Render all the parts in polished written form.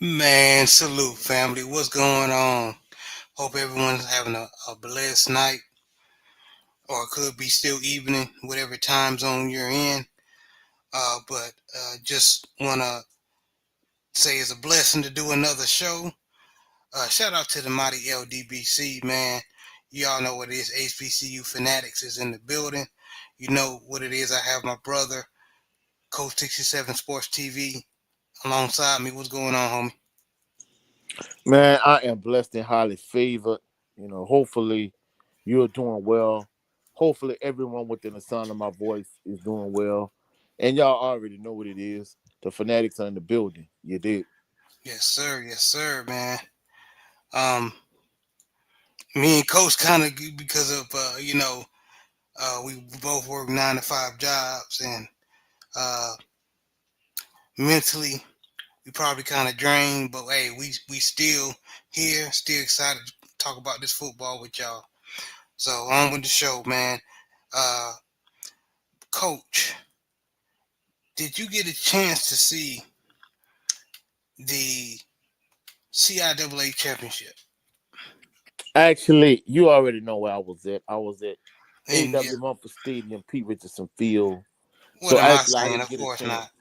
Man, salute family. What's going on? Hope everyone's having a blessed night, or it could be still evening, whatever time zone you're in. But just want to say it's a blessing to do another show. Shout out to the mighty LDBC, man. You all know what it is. HBCU Fanatics is in the building. You know what it is. I have my brother, Coach 67 Sports TV, alongside me. What's going on, homie? Man, I am blessed and highly favored. Hopefully you're doing well. Hopefully everyone within the sound of my voice is doing well. And y'all already know what it is. The fanatics are in the building. You did. Yes, sir. Yes, sir, man. Um, Me and Coach kind of because of we both work 9 to 5 jobs, and uh mentally we probably kind of drained, but hey, we still here, still excited to talk about this football with y'all. So on with the show, man. uh Coach, did you get a chance to see the CIAA championship? Actually, you already know where I was at. I was at And yeah, A.W. Mumford Stadium, Pete Richardson Field. what So am I actually I saying? didn't Of get a course not. chance.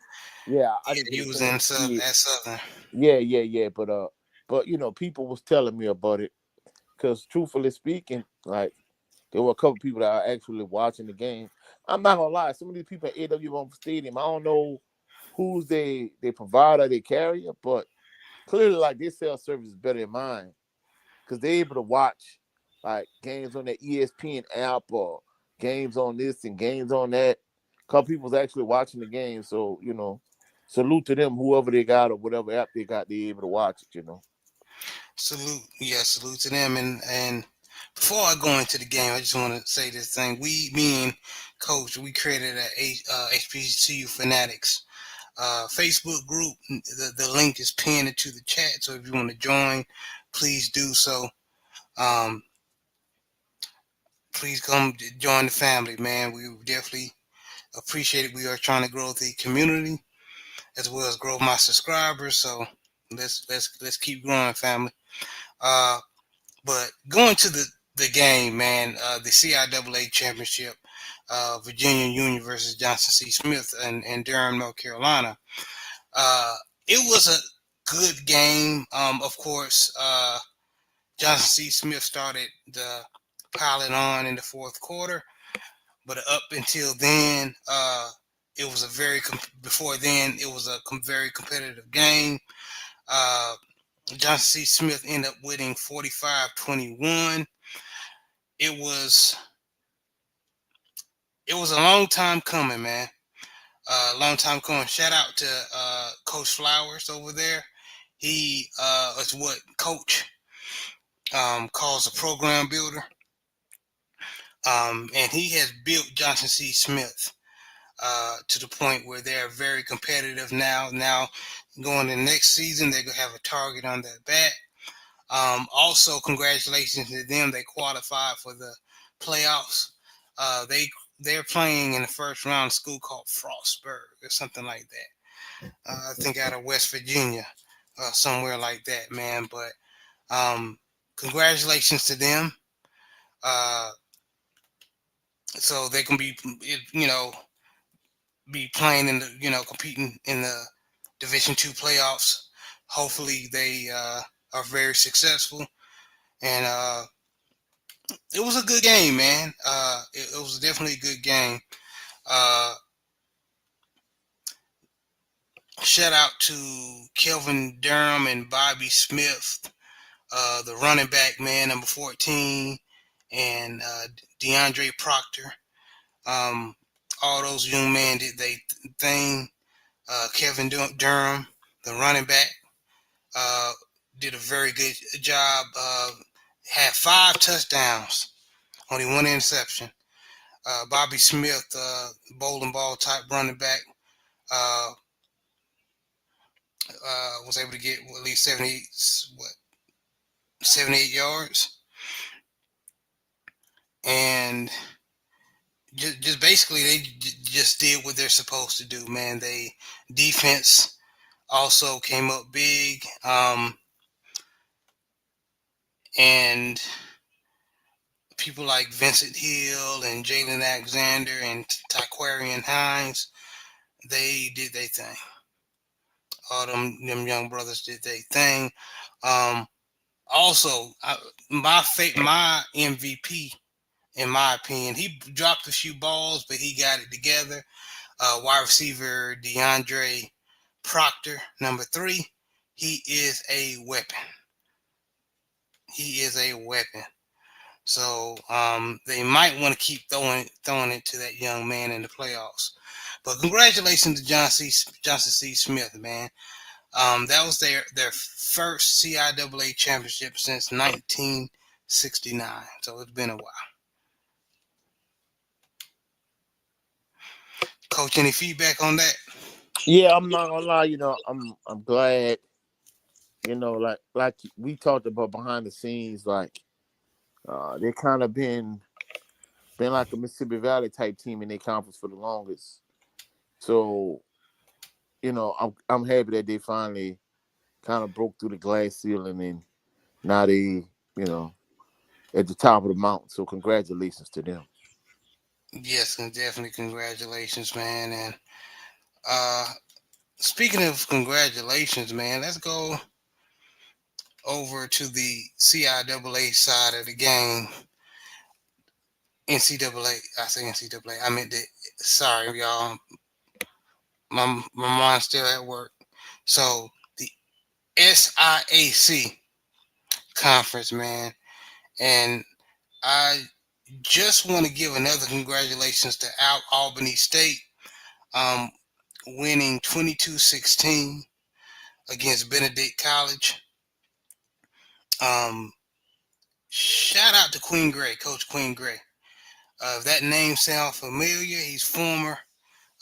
Yeah, I Yeah, didn't get a you was chance in to see it. at Southern. Yeah. But people was telling me about it. Because truthfully speaking, like there were a couple people that are actually watching the game. I'm not gonna lie, some of these people at AW Stadium, I don't know who's they provider, they carrier, but clearly like their cell service is better than mine. Because they're able to watch like games on the ESPN app or games on this and games on that. A couple people's actually watching the game. So, salute to them, whoever they got or whatever app they got, they're able to watch it. Salute, yeah, salute to them. And before I go into the game, I just want to say this thing. Me and Coach, we created a HBCU Fanatics Facebook group. The link is pinned into the chat. So if you want to join, please do so. Um, please come join the family, man. We definitely appreciate it. We are trying to grow the community as well as grow my subscribers. So let's keep growing, family. Uh, But going to the game, man, the CIAA championship, Virginia Union versus Johnson C. Smith in Durham, North Carolina. Uh, it was a good game. Of course, Johnson C. Smith started the piling on in the fourth quarter, but up until then, it was a before then it was a very competitive game. Uh, Johnson C. Smith ended up winning 45-21. It was it was a long time coming, man. Long time coming. Shout out to Coach Flowers over there. He is what Coach calls a program builder, and he has built Johnson C. Smith to the point where they're very competitive now. Now, going to the next season, they're gonna have a target on their back. Also, congratulations to them. They qualified for the playoffs. They're playing in the first round of school called Frostburg or something like that. I think out of West Virginia, somewhere like that, man. But congratulations to them. Uh, so they can be playing in the competing in the Division II playoffs. Hopefully, they are very successful. And it was a good game, man. It was definitely a good game. Uh, Shout out to Kelvin Durham and Bobby Smith, the running back, man, number 14, and DeAndre Proctor. Um, all those young men did they thing. Kevin Durham, the running back, uh, did a very good job. Had 5 touchdowns, only one interception. Bobby Smith, bowling ball type running back, uh, was able to get at least 78 yards, and just basically they just did what they're supposed to do, man. They defense also came up big. And people like Vincent Hill and Jalen Alexander and Taquarian Hines, they did their thing. All them young brothers did their thing. Um, Also, my MVP, in my opinion, he dropped a few balls, but he got it together. Wide receiver DeAndre Proctor, number 3, he is a weapon. He is a weapon. So they might want to keep throwing it to that young man in the playoffs. But congratulations to Johnson C. Smith, man. That was their first CIAA championship since 1969. So it's been a while. Coach, any feedback on that? Yeah, I'm not gonna lie. I'm glad. Like we talked about behind the scenes, like they kind of been like a Mississippi Valley type team in their conference for the longest. So I'm happy that they finally kind of broke through the glass ceiling and now they at the top of the mountain. So congratulations to them. Yes, and definitely congratulations, man. And uh, speaking of congratulations, man, let's go over to the CIAA side of the game. NCAA, I say NCAA. I meant the. Sorry, y'all. My mind's still at work. So the SIAC conference, man, and I just want to give another congratulations to Albany State, um, winning 22-16 against Benedict College. Um, Shout out to Queen Gray, Coach Queen Gray. If that name sounds familiar, he's former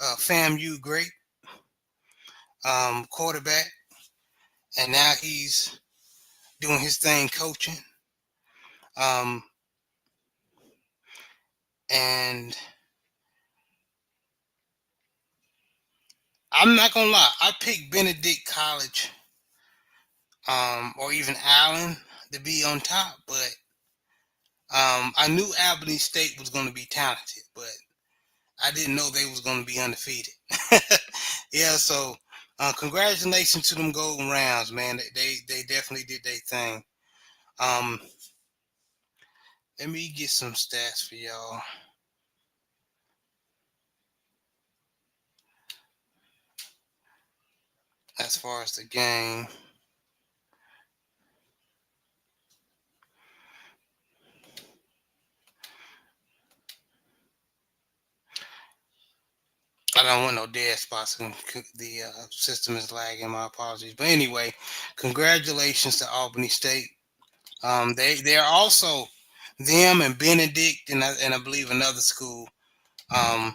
FAMU great quarterback, and now he's doing his thing coaching. Um, and I'm not gonna lie, I picked Benedict College, or even Allen to be on top, but I knew Albany State was going to be talented, but I didn't know they was going to be undefeated. Yeah, so congratulations to them Golden Rounds, man. They definitely did their thing. Um, Let me get some stats for y'all as far as the game. I don't want no dead spots. The system is lagging. My apologies. But anyway, congratulations to Albany State. They're also them and Benedict and I believe another school. Um,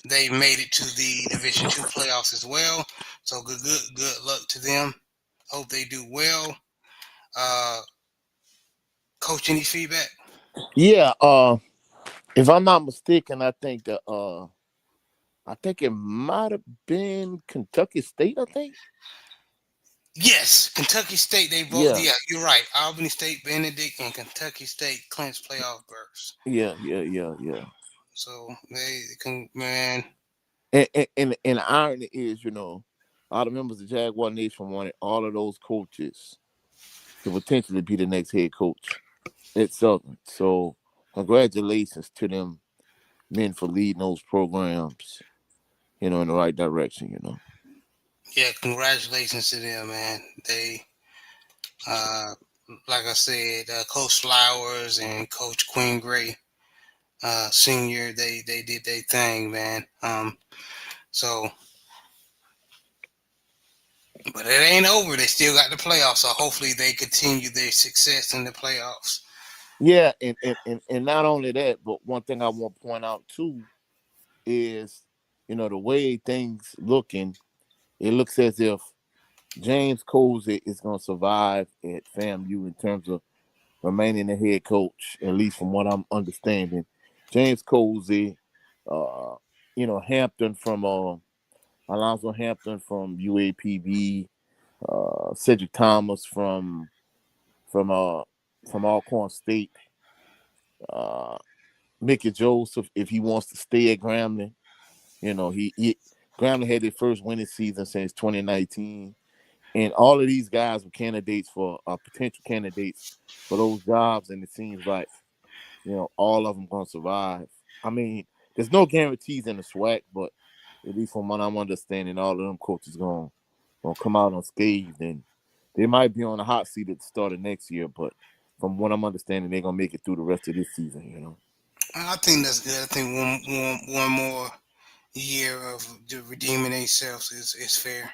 they made it to the Division II playoffs as well. So good luck to them. Hope they do well. Uh, Coach, any feedback? Yeah, if I'm not mistaken, I think it might have been Kentucky State, I think. Yes, Kentucky State. They both. Yeah. Yeah, you're right. Albany State, Benedict, and Kentucky State clinched playoff berths. Yeah. So they can, man. And the irony is, all the members of Jaguar Nation wanted all of those coaches to potentially be the next head coach at Southern. So congratulations to them men for leading those programs, in the right direction. Yeah, congratulations to them, man. They, uh, like I said, Coach Flowers and Coach Queen Gray, Senior. They did their thing, man. So, but it ain't over. They still got the playoffs. So hopefully they continue their success in the playoffs. Yeah, and not only that, but one thing I want to point out too is, the way things looking, it looks as if James Cozy is going to survive at FAMU in terms of remaining the head coach, at least from what I'm understanding. James Cozy, Hampton from Alonzo Hampton from UAPB, Cedric Thomas from uh from Alcorn State, uh, Mickey Joseph if he wants to stay at Grambling. He Grambling had their first winning season since 2019, and all of these guys were candidates for potential candidates for those jobs, and it seems like all of them gonna survive. I mean, there's no guarantees in the SWAC, but at least from what I'm understanding, all of them coaches gonna come out unscathed, and they might be on the hot seat at the start of next year. But from what I'm understanding, they're gonna make it through the rest of this season. I think that's good. I think one more year of redeeming themselves is fair,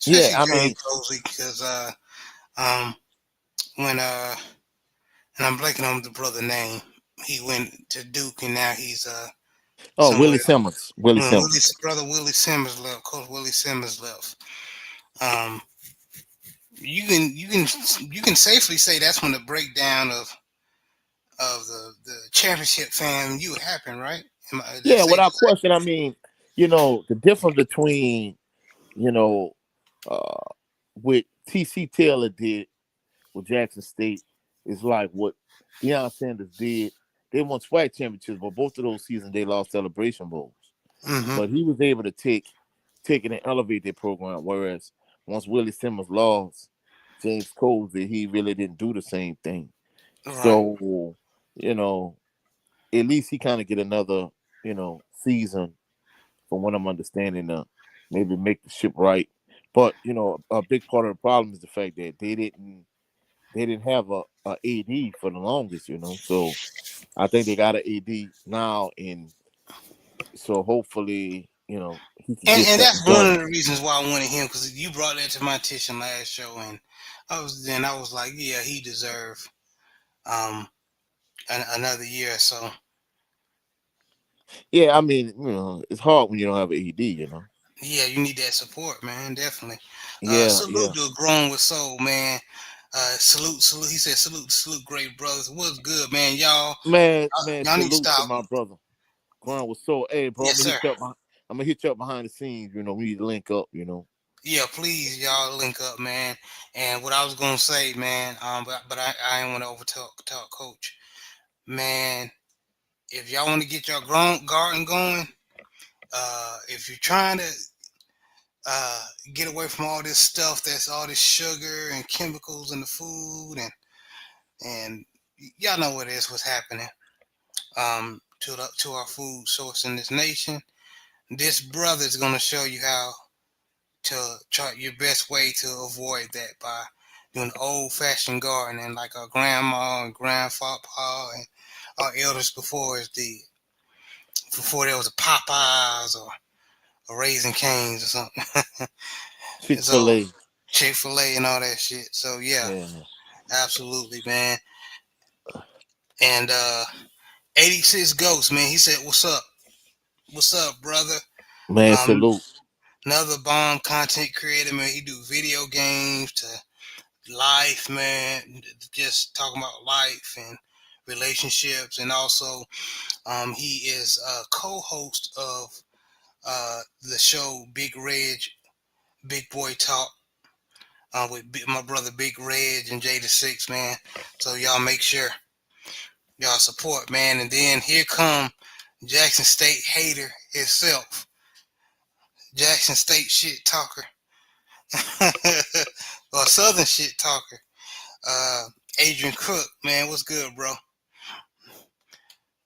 Yeah, especially I James mean, Cosley because um when and I'm blanking on the brother name. He went to Duke and now he's oh, somewhere. Willie Simmons, Willie When Simmons. brother Willie Simmons left, Coach Willie Simmons left. Um, you can safely say that's when the breakdown of the championship fam you happened, right? Is that Yeah, safe to without say? question. I mean, the difference between you know, uh, what TC Taylor did with Jackson State is like what Deion Sanders did. They won SWAC championships, but both of those seasons they lost Celebration Bowls. Mm-hmm. But he was able to take it and elevate their program. Whereas once Willie Simmons lost James Colsey, he really didn't do the same thing. Right. So, you know, at least he kind of get another, season from what I'm understanding, maybe make the ship right. But a big part of the problem is the fact that they didn't have a AD for the longest, So I think they got an AD now, and so hopefully, he can get And something that's one done. of the reasons why I wanted him because you brought that to my attention last show, and I was like, yeah, he deserved um another year or so. Yeah, I mean, it's hard when you don't have an AD. Yeah, you need that support, man. Definitely. Yeah, Salute yeah, to a grown with soul, man. Salute. He said, salute, great brothers. What's good, man? man, Y'all need to salute to stop. my brother. Ground was so, hey, bro, Yes, sir. I'm gonna hit you up behind the scenes. We need to link up. Yeah, please, y'all link up, man. And what I was gonna say, man, but I ain't want to talk coach, man. If y'all want to get your garden going, if you're trying to get away from all this stuff, that's all this sugar and chemicals in the food, and y'all know what it is, what's happening to our food source in this nation. This brother is gonna show you how to try your best way to avoid that by doing old fashioned gardening like our grandma and grandpapa and our elders before us did. Before there was a Popeyes or a Raising Canes or something. So Chick-fil-A. Chick-fil-A and all that shit. So yeah, Yeah, absolutely, man. And 86 Ghost, man, he said, "What's up? What's up, brother?" man, Um, salute. another bomb content creator, man. He do video games to life, man. Just talking about life and relationships, and also he is a co-host of the show Big Boy Talk with my brother Big Reg and Jada 6, man. So y'all make sure y'all support, man. And then here come Jackson State hater himself, Jackson State shit talker, or Southern shit talker. Adrian Cook, man, what's good, bro?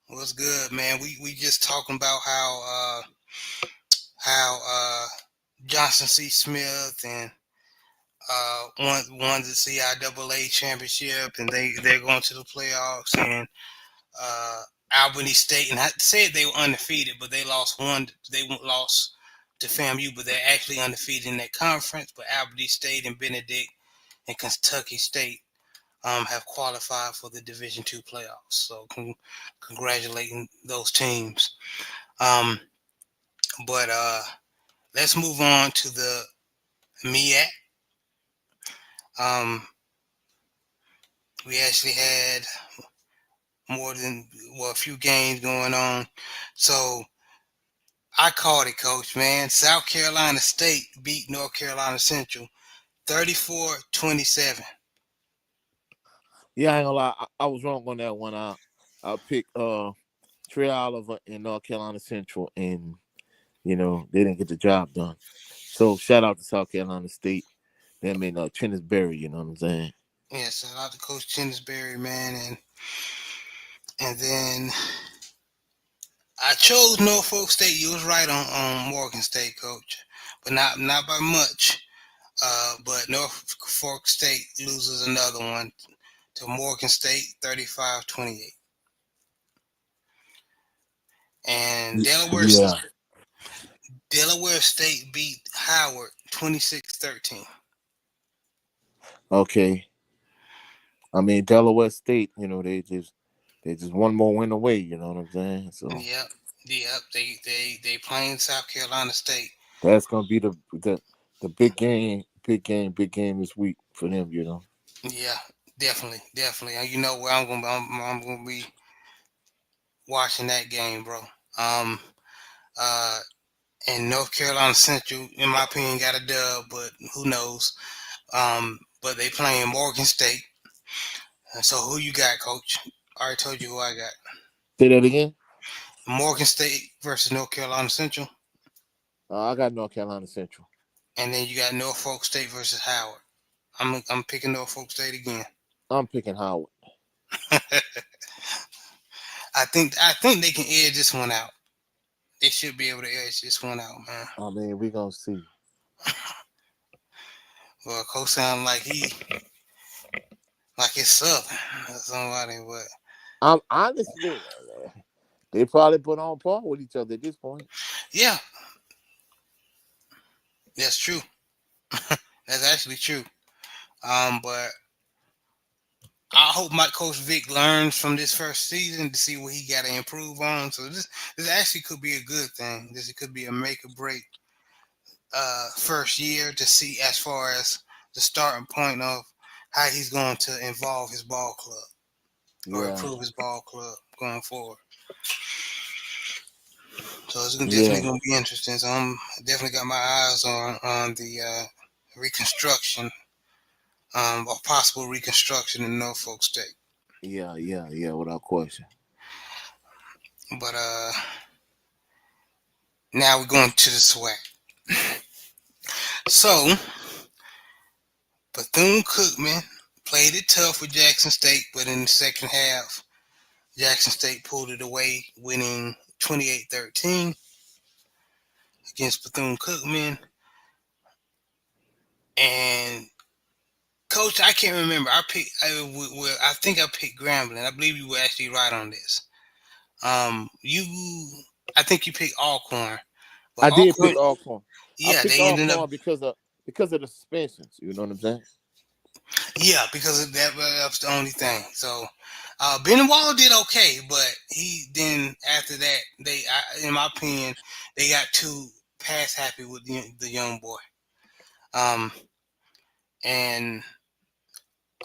What's good, man? We just talking about how Johnson C. Smith and won the CIAA championship, and they're going to the playoffs, and uh, Albany State, and I said they were undefeated, but they lost one. They lost to FAMU, but they're actually undefeated in that conference. But Albany State and Benedict and Kentucky State have qualified for the Division II playoffs. So congratulating those teams. Um, but let's move on to the MEAC. Um, we actually had a few games going on. So I called it, Coach, man. South Carolina State beat North Carolina Central 34-27. Yeah, I ain't gonna lie. I was wrong on that one. I picked Trey Oliver in North Carolina Central, and they didn't get the job done. So shout out to South Carolina State. Them in Trennis Berry. You know what I'm saying? Yeah, shout out to Coach Chinnisberry, man, and then I chose Norfolk State. You was right on Morgan State, Coach, but not by much. But Norfolk State loses another one to Morgan State 35-28. And Yeah. Delaware State beat Howard 26-13. Okay. I mean Delaware State. They just one more win away. You know what I'm saying? So Yep, yep. They playing South Carolina State. that's gonna be the big game, big game this week for them. Yeah, definitely. And you know where I'm gonna be watching that game, bro. Um, uh, and North Carolina Central, in my opinion, got a dub, but who knows? But they playing Morgan State. So who you got, Coach? I already told you who I got. Say that again. Morgan State versus North Carolina Central, I got North Carolina Central. and then you got Norfolk State versus Howard. I'm picking Norfolk State again. I'm picking Howard. I think they can edge this one out. They should be able to edge this one out, man. I mean, we gonna see. Well, Coach sound like it's Southern or somebody, but I'm honestly, they probably put on par with each other at this point. yeah, that's true. That's actually true. But I hope my coach Vic learns from this first season to see what he got to improve on. So this actually could be a good thing. This could be a make or break first year to see as far as the starting point of how he's going to involve his ball club or Yeah, improve his ball club going forward. So it's definitely yeah, going to be interesting. So I'm definitely got my eyes on the reconstruction, or possible reconstruction in Norfolk State. yeah, without question. But now we're going to the SWAC. So Bethune Cookman played it tough with Jackson State, but in the second half, Jackson State pulled it away, winning 28-13 against Bethune Cookman. And Coach, I can't remember. I think I picked Grambling. I believe you were actually right on this. You, I think you picked Alcorn, but I did Alcorn, pick Alcorn. I yeah, picked they ended up, Alcorn because of the suspensions. You know what I'm saying? yeah, because of that. That's the only thing. So, Ben Wall did okay, but he then after that, in my opinion, they got too pass happy with the young boy. Um, and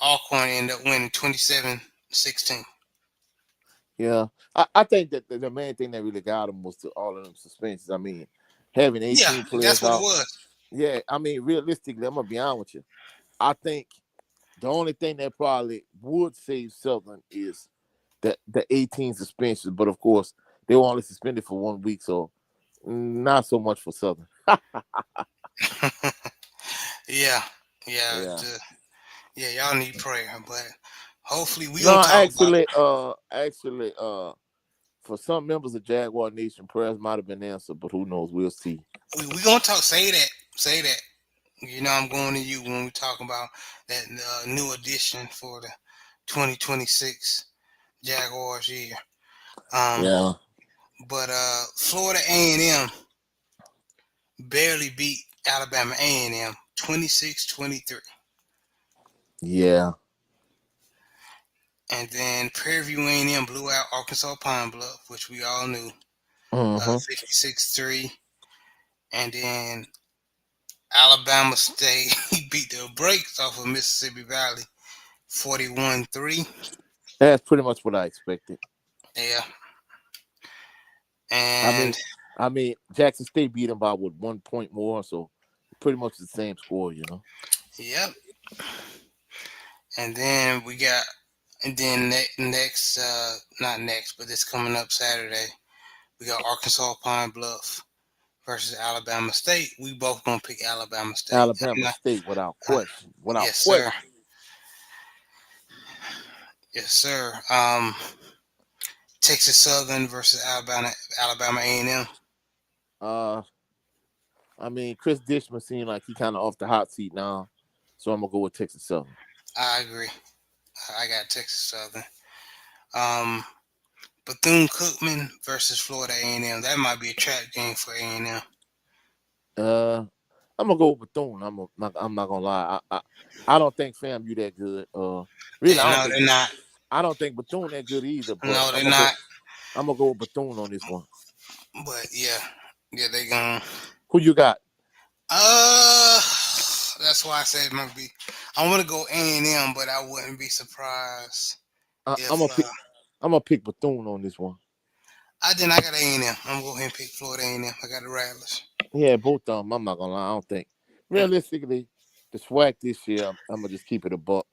Alcorn ended up winning 27-16. Yeah, I think that the main thing that really got him was all of them suspensions. I mean, having Yeah, 18 that's players what it out. was. Yeah, I mean, realistically, I'm gonna be honest with you. I think the only thing that probably would save Southern is the 18 suspensions, but of course they were only suspended for 1 week, so not so much for Southern. Yeah, yeah, Yeah. yeah. Y'all need prayer, but hopefully we gonna No, talk about. for some members of Jaguar Nation, prayers might have been answered, but who knows? We'll see. We gonna talk. Say that. You know I'm going to you when we talk about that new addition for the 2026 Jaguars year. Um, Yeah, but Florida A&M barely beat Alabama A&M 26-23. yeah. And then Prairie View A&M blew out Arkansas Pine Bluff, which we all knew, Mm-hmm. 56-3. And then Alabama State beat the brakes off of Mississippi Valley 41-3. That's pretty much what I expected. Yeah. I mean, And I mean, Jackson State beat them by 1 point more, so pretty much the same score, Yep. And then we got, and then next, not next, but this coming up Saturday, we got Arkansas Pine Bluff versus Alabama State. We both gonna pick Alabama State. Alabama State, without Uh, question. Without yes, sir. question. Yes, sir. Texas Southern versus Alabama A&M. Uh, I mean, Chris Dishman seemed like he kind of off the hot seat now, so I'm gonna go with Texas Southern. I agree. I got Texas Southern. Um, Bethune Cookman versus Florida A&M. That might be a trap game for A&M. I'm gonna go with Bethune. I'm not gonna lie. I don't think FAMU that good. Really, Yeah, no, they're not. I don't think Bethune that good either. But No, they're not. I'm gonna go with Bethune on this one. But yeah, they gonna. Who you got? That's why I said it might be. I want to go A&M, but I wouldn't be surprised if. I'm gonna pick Bethune on this one. I got A&M. I'm gonna go ahead and pick Florida A&M. I got the Rattlers. Yeah, both of them. I'm not gonna lie. I don't think realistically the SWAC this year. I'm gonna just keep it a buck.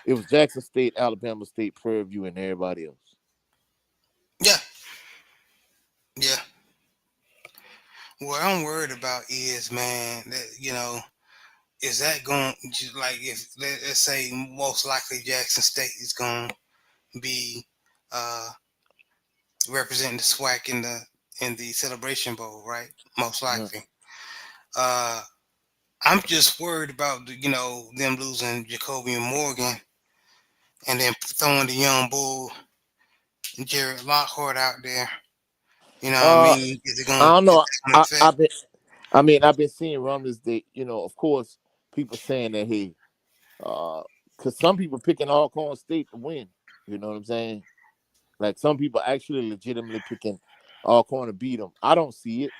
It was Jackson State, Alabama State, Prairie View, and everybody else. Yeah. Yeah. What I'm worried about is, man, that is that going to, like, if let's say most likely Jackson State is going to be uh representing the SWAC in the Celebration Bowl, right? Most Uh-huh. likely. Uh, I'm just worried about them losing Jacoby and Morgan, and then throwing the young bull Jared Lockhart out there. You know what I Uh, mean? Is it I going don't to know. affect? I've been seeing rumors that of course, people saying that hey, because some people picking Alcorn State to win. You know what I'm saying? Like some people actually legitimately picking Alcorn to beat them. I don't see it.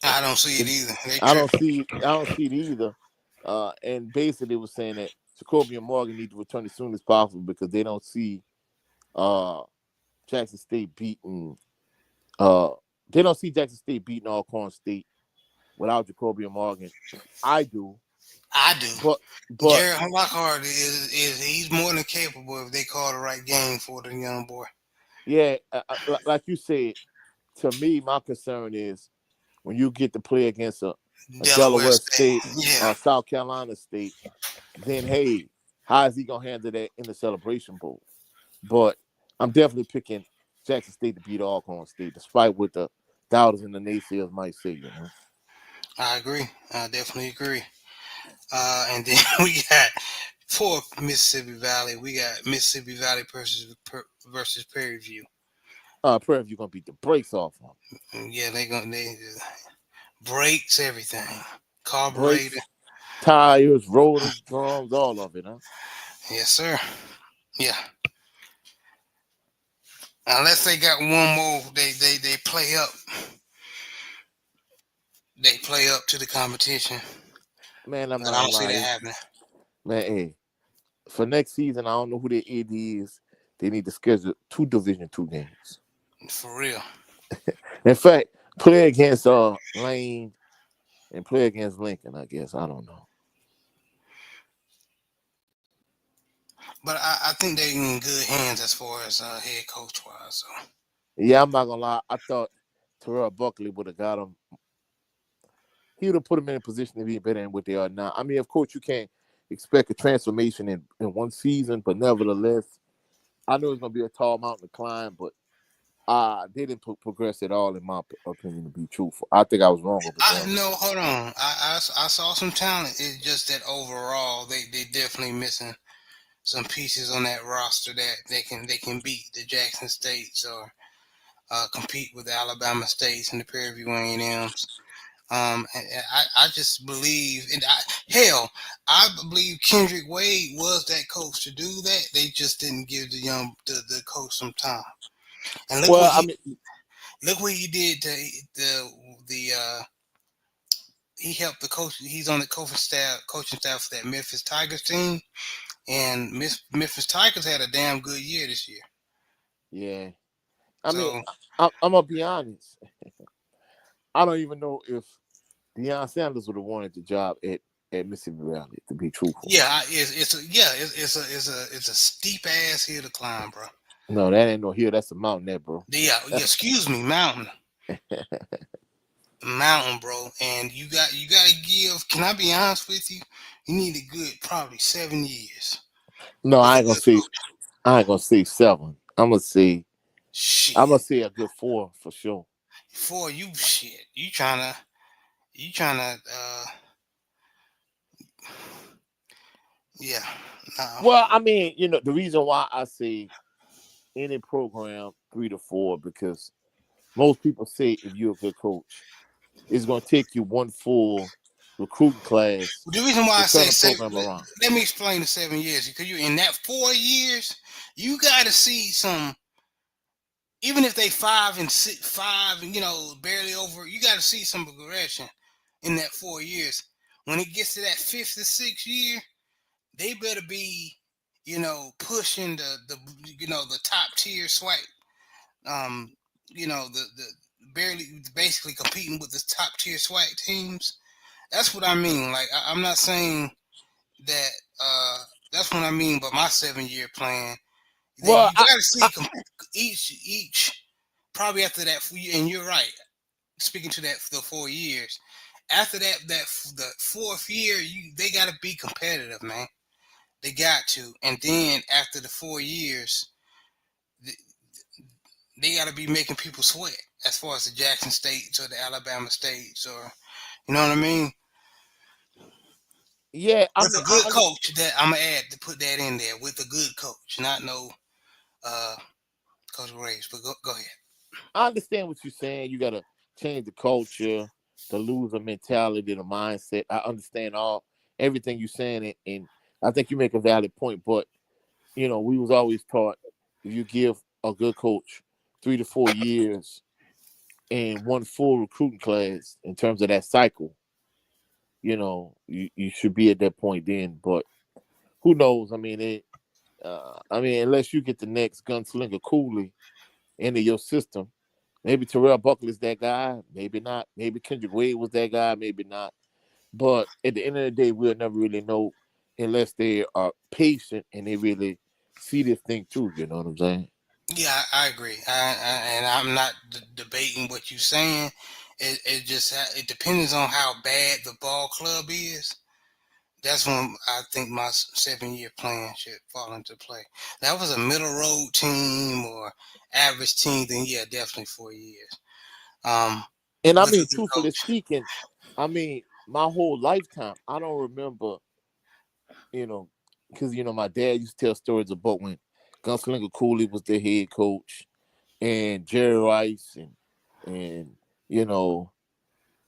I don't see it either. They I don't tripping. see it. I don't see it either. And basically, it was saying that Jacoby and Morgan need to return as soon as possible because they don't see uh, Jackson State beating. Uh, they don't see Jackson State beating Alcorn State without Jacoby and Morgan. I do, I do. but Jared Lockhart is he's more than capable if they call the right game for the young boy. yeah, like you said, to me, my concern is when you get to play against a Delaware Delaware State. State Yeah. or South Carolina State, then hey, how is he gonna handle that in the Celebration Bowl? But I'm definitely picking Jackson State to beat Alcorn State, despite what the doubters and the naysayers might say. I agree. I definitely agree. And then we got for Mississippi Valley, we got Mississippi Valley versus Prairie View. Prairie View gonna beat the brakes off them. Yeah, they brakes everything, carburetor. Brakes, tires, rotors, drums, all of it, huh? Yes, sir. Yeah. Unless they got one more, they play up. They play up to the competition. Man, I'm But not I gonna don't see that lie. happening. Man, hey, for next season, I don't know who their AD is. They need to schedule 2 Division II games. For real. In fact, play against Lane and play against Lincoln, I guess. I don't know. But I think they're in good hands as far as head coach wise. So Yeah, I'm not gonna lie. I thought Terrell Buckley would have got him. He would have put him in a position to be better than what they are now. I mean, of course, you can't expect a transformation in one season, but nevertheless, I know it's gonna be a tall mountain to climb, but they didn't progress at all, in my opinion, to be truthful. I think I was wrong over I them. no, hold on. I saw some talent. It's just that overall they definitely missing some pieces on that roster that they can beat the Jackson States or compete with the Alabama States and the Prairie View A&Ms. And I just believe, hell, I believe Kendrick Wade was that coach to do that. They just didn't give the coach some time. And Well, I mean, look what he did to the he helped the coach. He's on the coaching staff for that Memphis Tigers team, and Memphis Tigers had a damn good year this year. yeah. I mean, So I'm gonna be honest. I don't even know if Deion Sanders would have wanted the job at Mississippi Valley, to be truthful. Yeah, it's a steep ass hill to climb, bro. No, that ain't no hill. That's a mountain, there, bro. Yeah, excuse me, mountain, mountain, bro. And you gotta give. Can I be honest with you? You need a good probably 7 years No, with I a ain't gonna good say. coach. I ain't gonna say 7. I'm gonna say. I'm gonna Shit, say a good 4 for sure. for you, shit, you trying to. Yeah, no. Well, I mean, the reason why I say any program 3 to 4 because most people say if you're a good coach, it's gonna take you one full recruiting class The reason why to I say turn a seven, program around. let me explain the 7 years because you in that 4 years, you got to see some. Even if they 5 and 6, 5, and barely over, you got to see some progression in that 4 years. When it gets to that fifth or sixth year, they better be, pushing the top tier SWAC. Um, the barely basically competing with the top tier SWAC teams. That's what I mean. Like I'm not saying that. That's what I mean by my 7 year plan. Well, You got to see each probably after that. And you're right. Speaking to that, the 4 years after that the fourth year, they got to be competitive, man. They got to, and then after the 4 years, they got to be making people sweat. As far as the Jackson States or the Alabama States, or you know what I mean. yeah, I With mean, a good coach, that I'm gonna add to put that in there with a good coach, not no uh Coach Graves. But go ahead. I understand what you're saying. You gotta change the culture, the loser mentality, the mindset. I understand everything you're saying, and I think you make a valid point. But we was always taught if you give a good coach 3 to 4 years and one full recruiting class in terms of that cycle, you should be at that point then. But who knows? I mean, unless you get the next gunslinger Cooley into your system, maybe Terrell Buckley's that guy, maybe not. Maybe Kendrick Wade was that guy, maybe not. But at the end of the day, we'll never really know unless they are patient and they really see this thing through. You know what I'm saying? Yeah, I agree. And I'm not debating what you're saying. It just it depends on how bad the ball club is. That's when I think my 7 year plan should fall into play. That was a middle road team or average team, then yeah, definitely 4 years. Um, And I with mean, a good truthfully coach. speaking, I mean, my whole lifetime, I don't remember, you know, because my dad used to tell stories about when Gunslinger Cooley was the head coach, and Jerry Rice, and you know,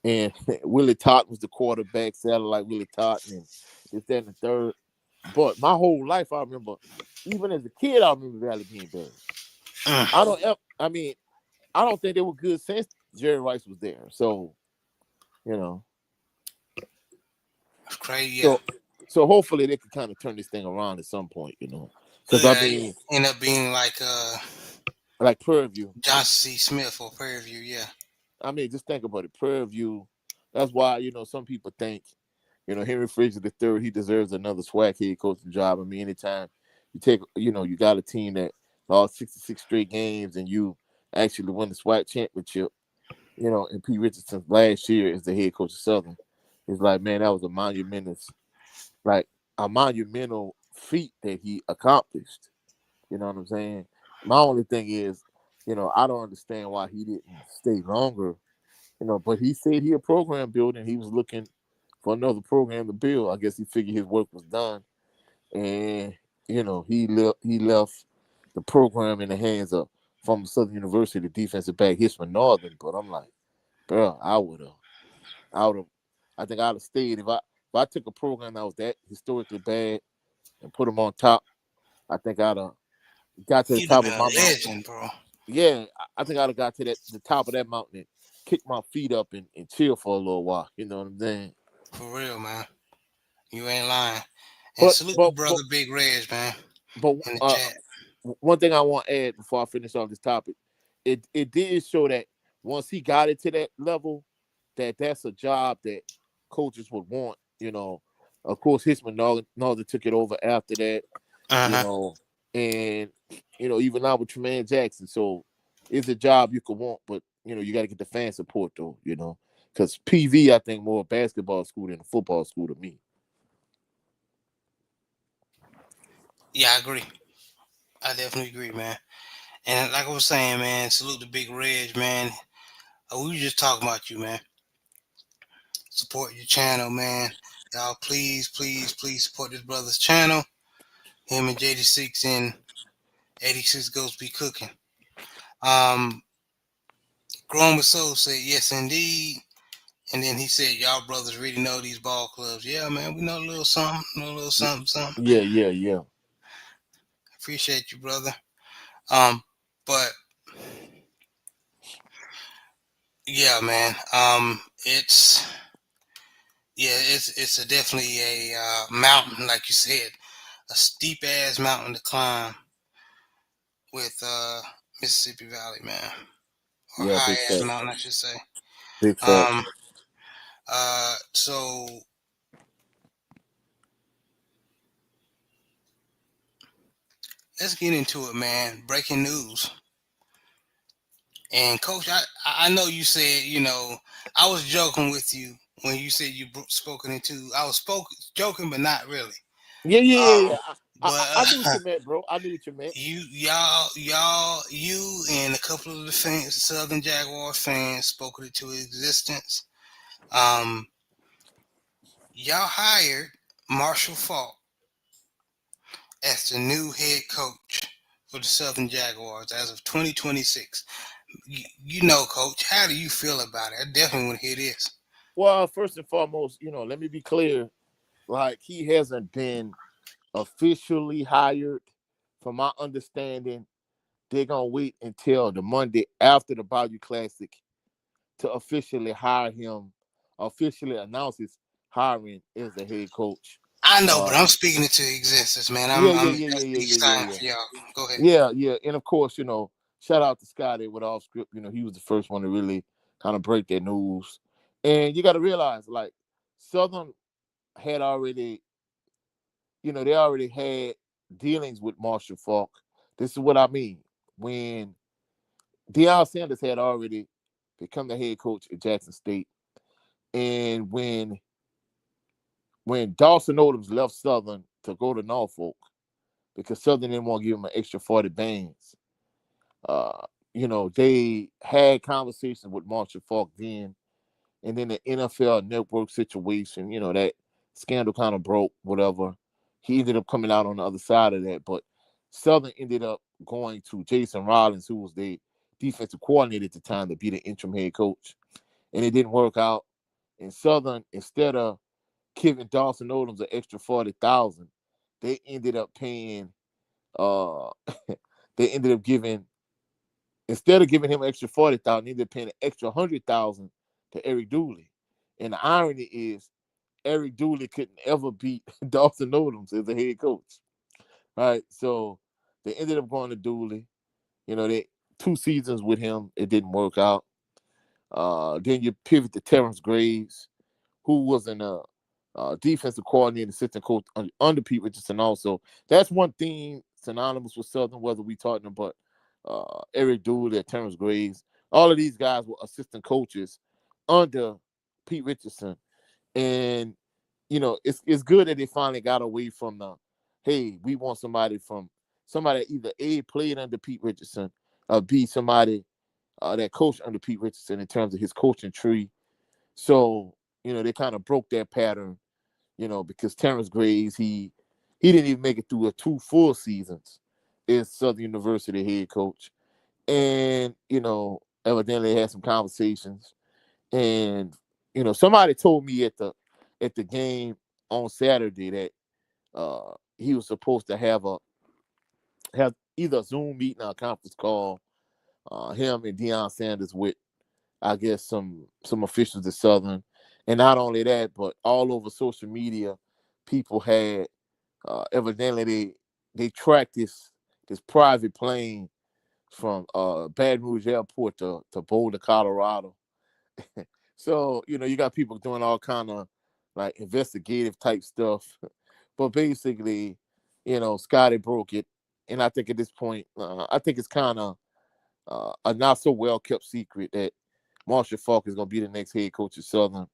and Willie Totten was the quarterback, satellite Willie Totten, and this, that, and the third. But my whole life, I remember, even as a kid, I remember Valley being bad. I Mm, don't, I mean, I don't think they were good since Jerry Rice was there. So, you know, that's crazy. Yeah. so so hopefully they can kind of turn this thing around at some point. Because I Yeah, mean, end up being like like Prairie View. Johnson C. Smith or Prairie View. Yeah. I mean, just think about it. Prairie View. That's why some people think Henry Frazier the third, he deserves another SWAC head coaching job. I mean, anytime you take, you got a team that lost 66 straight games and you actually win the SWAC championship, and Pete Richardson last year as the head coach of Southern, it's like, man, that was like a monumental feat that he accomplished. You know what I'm saying? My only thing is, I don't understand why he didn't stay longer. But he said he a program builder and he was looking for another program to build. I guess he figured his work was done, and he left the program in the hands of from Southern University defensive back Hitchman Northern. But I'm like, bro, I would have, I think I'd have stayed if I took a program that was that historically bad and put them on top. I think I'd have got to the You'd have top been of a my mountain. legend, bro. Yeah, I think I'd have got to the top of that mountain and kicked my feet up and chill for a little while. You know what I'm saying? For real, man. You ain't lying. And But salute but to brother but Big Reg, man, but in the chat. one thing I want to add before I finish on this topic, it did show that once he got it to that level, that's a job that coaches would want. Of course, Hisman Northern took it over after that. You Uh-huh. know, and even now with Tremaine Jackson, so it's a job you could want, but you got to get the fan support though. Because PV, I think more a basketball school than a football school to me. Yeah, I agree. I definitely agree, man. And like I was saying, man, salute to Big Reg, man. We were just talking about you, man. Support your channel, man. Y'all, please, please, please support this brother's channel. Him and JD6 and 86 Ghost be cooking. Um, Grown with Soul said, yes, indeed. And then he said, y'all brothers really know these ball clubs. Yeah, man, we know a little something, know a little something, something. Yeah, yeah, yeah. Appreciate you, brother. But yeah, man. It's a definitely a mountain, like you said, a steep ass mountain to climb with Mississippi Valley, man, or Yeah, high big ass facts. mountain, I should say. Big facts. Um, so let's get into it, man. Breaking news. And coach, I know you said, I was joking with you when you said you spoken into. I was joking, but not really. Yeah, yeah, yeah, yeah. But I knew what you meant, bro. I knew what you meant. you and a couple of the fans, Southern Jaguar fans, spoke it into existence. Um, y'all hired Marshall Falk as the new head coach for the Southern Jaguars as of 2026. Coach, how do you feel about it? I definitely want to hear this. Well, first and foremost, let me be clear. Like, he hasn't been officially hired. From my understanding, they're gonna wait until the Monday after the Bayou Classic to officially hire him, officially announce his hiring as the head coach. I know, but Uh, I'm speaking it to existence, man. yeah, I'm yeah, yeah, yeah, That's yeah, the yeah, yeah, exciting yeah. for y'all. Go ahead. Yeah, yeah, and of course, shout out to Scotty with Off Script. He was the first one to really kind of break that news. And you got to realize, like, Southern had already, they already had dealings with Marshall Falk. This is what I mean. When Deion Sanders had already become the head coach at Jackson State, and when Dawson Odoms left Southern to go to Norfolk because Southern didn't want to give him an extra 40 bands. They had conversations with Marshall Falk then, and then the NFL network situation, that scandal kind of broke, whatever. He ended up coming out on the other side of that, but Southern ended up going to Jason Rollins, who was the defensive coordinator at the time, to be the interim head coach, and it didn't work out. And Southern, instead of giving Dawson Odoms an extra 40,000, they ended up paying. Uh, they ended up giving instead of giving him an extra 40,000, they ended up paying an extra 100,000 to Eric Dooley. And the irony is, Eric Dooley couldn't ever beat Dawson Odoms as a head coach. Right? So they ended up going to Dooley. They 2 seasons with him, it didn't work out. Then you pivot to Terrence Graves, who was defensive coordinator, assistant coach under Pete Richardson. Also, that's one thing synonymous with Southern. Whether we talking about Eric Dooley, Terrence Graves, all of these guys were assistant coaches under Pete Richardson, and it's good that they finally got away from the, hey, we want somebody that either A, played under Pete Richardson, or B, somebody that coached under Pete Richardson in terms of his coaching tree. So they kind of broke that pattern, because Terrence Graves, he didn't even make it through 2 full seasons as Southern University head coach. And, evidently they had some conversations. And, somebody told me at the game on Saturday that he was supposed to have either a Zoom meeting or a conference call, him and Deion Sanders with, I guess, some officials at Southern. And not only that, but all over social media, people had evidently they tracked this private plane from Baton Rouge Airport to Boulder, Colorado. So, you got people doing all kind of like investigative type stuff. But basically, Scotty broke it. And I think at this point, I think it's kind of a not so well kept secret that Marshall Falk is going to be the next head coach of Southern.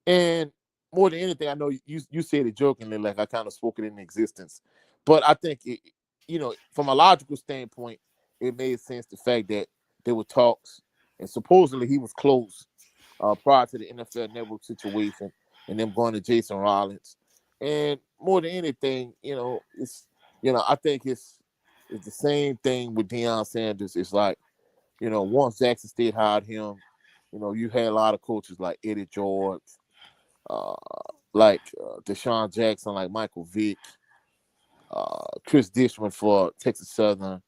And more than anything, I know you said it jokingly, like I kind of spoke it into existence. But I think from a logical standpoint, it made sense the fact that there were talks, and supposedly he was close prior to the NFL Network situation and them going to Jason Rollins. And more than anything, I think it's the same thing with Deion Sanders. It's like, once Jackson State hired him, you had a lot of coaches like Eddie George, uh, like Deshaun Jackson, like Michael Vick, Chris Dishman for Texas Southern,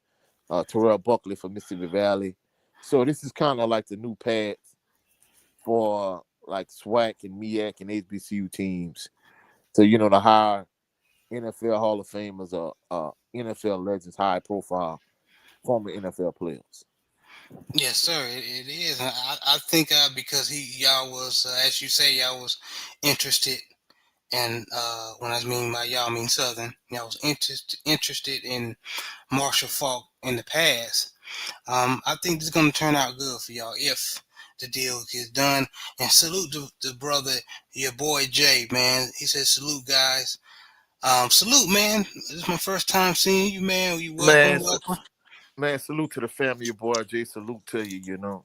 Terrell Buckley for Mississippi Valley. So this is kind of like the new path for like SWAC and MEAC and HBCU teams. So, to hire NFL Hall of Famers or NFL legends, high profile former NFL players. Yes, sir. It is. I think because y'all was as you say, y'all was interested, and when I mean by y'all, I mean Southern. Y'all was interested in Marshall Falk in the past. I think this is gonna turn out good for y'all if the deal gets done. And salute the brother, your boy Jay, man. He said salute, guys. Salute, man. This is my first time seeing you, man. You welcome, Man, welcome. salute to the family, your boy Jay. Salute to you.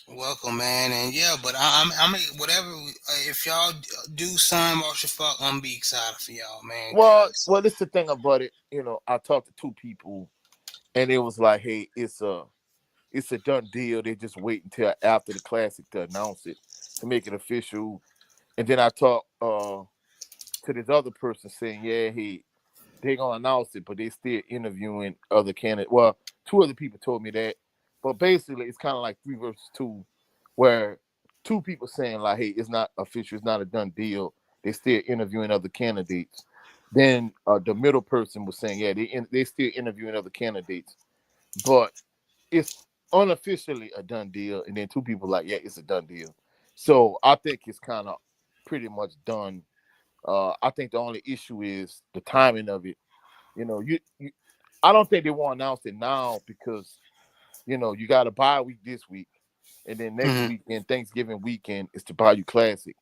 Welcome, man, and yeah, but I'm whatever. If y'all do sign Marshall Falk, I'm be excited for y'all, man. Cause Well, this the thing about it. I talked to two people, and it was like, hey, it's a done deal. They just wait until after the classic to announce it to make it official. And then I talked to this other person saying, yeah, they gonna announce it, but they still interviewing other candidates. Well, two other people told me that, but basically it's kind of like 3 versus 2, where two people saying like, hey, it's not official, it's not a done deal. They still interviewing other candidates. Then the middle person was saying, yeah, they still interviewing other candidates, but it's unofficially a done deal. And then two people like, yeah, it's a done deal. So I think it's kind of pretty much done. I think the only issue is the timing of it. You I don't think they want to announce it now because you got a bye week this week, and then next mhm. weekend, Thanksgiving weekend, is the Bayou Classic.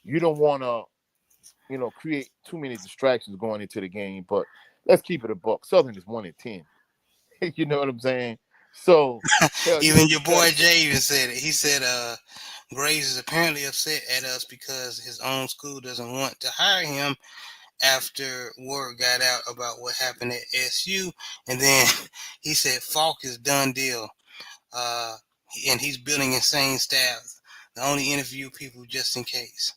You don't want to create too many distractions going into the game. But let's keep it a buck. Southern is 1-10. You know what I'm saying? So hell, Even you your got boy Jay even said it. He said, Graves is apparently upset at us because his own school doesn't want to hire him after word got out about what happened at SU, and then he said Falk is done deal. Uh, and he's building insane staff. The only interview people just in case.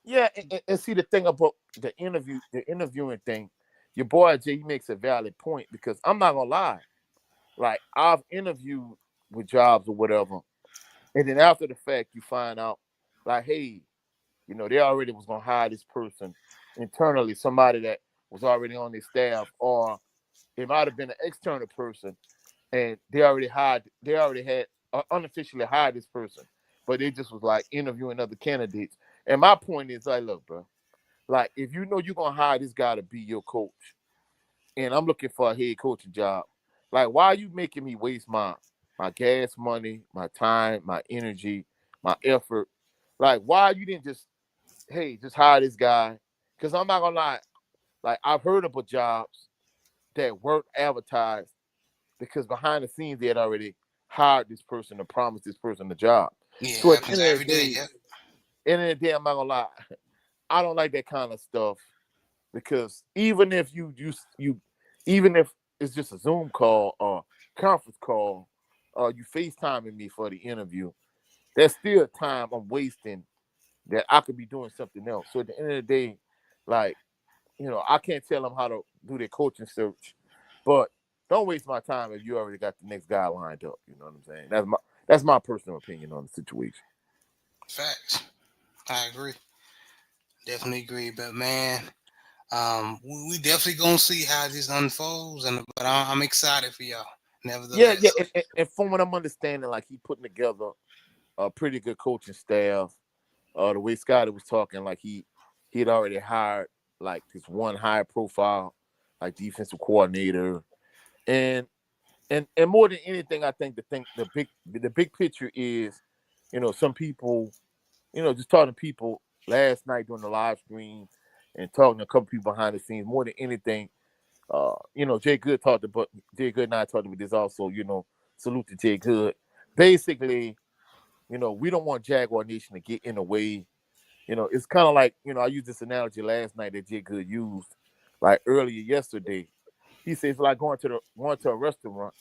yeah, and see the thing about the interviewing thing. Your boy Jay, he makes a valid point because I'm not gonna lie. Like I've interviewed with jobs or whatever, and then after the fact, you find out, like, hey, they already was gonna hire this person internally, somebody that was already on their staff, or it might have been an external person, and they already had unofficially hired this person, but they just was like interviewing other candidates. And my point is, like, look, bro, like if you know you're gonna hire this guy to be your coach, and I'm looking for a head coaching job. Like, why are you making me waste my gas money, my time, my energy, my effort? Like, why you didn't just hire this guy? Because I'm not gonna lie, like I've heard about jobs that weren't advertised because behind the scenes they had already hired this person or promised this person the job. Yeah, it So at the happens end of the every day. day, Yep. I'm not gonna lie, I don't like that kind of stuff because even if even if it's just a Zoom call or conference call, or you FaceTiming me for the interview, that's still time I'm wasting that I could be doing something else. So at the end of the day, like, I can't tell them how to do their coaching search, but don't waste my time if you already got the next guy lined up. You know what I'm saying? That's my personal opinion on the situation. Facts. I agree. Definitely agree. But man, we definitely gonna see how this unfolds, and but I'm excited for y'all. Yeah, yeah, nevertheless. and from what I'm understanding, like he putting together a pretty good coaching staff. The way Scotty was talking, like he had already hired like this one high profile like defensive coordinator, and and more than anything, I think the big picture is, some people, just talking to people last night during the live stream and talking to a couple people behind the scenes. More than anything, Jay Good and I talked about this also. Salute to Jay Good. Basically, we don't want Jaguar Nation to get in the way. It's kind of like, I used this analogy last night that Jay Good used, like earlier yesterday. He says it's like going to a restaurant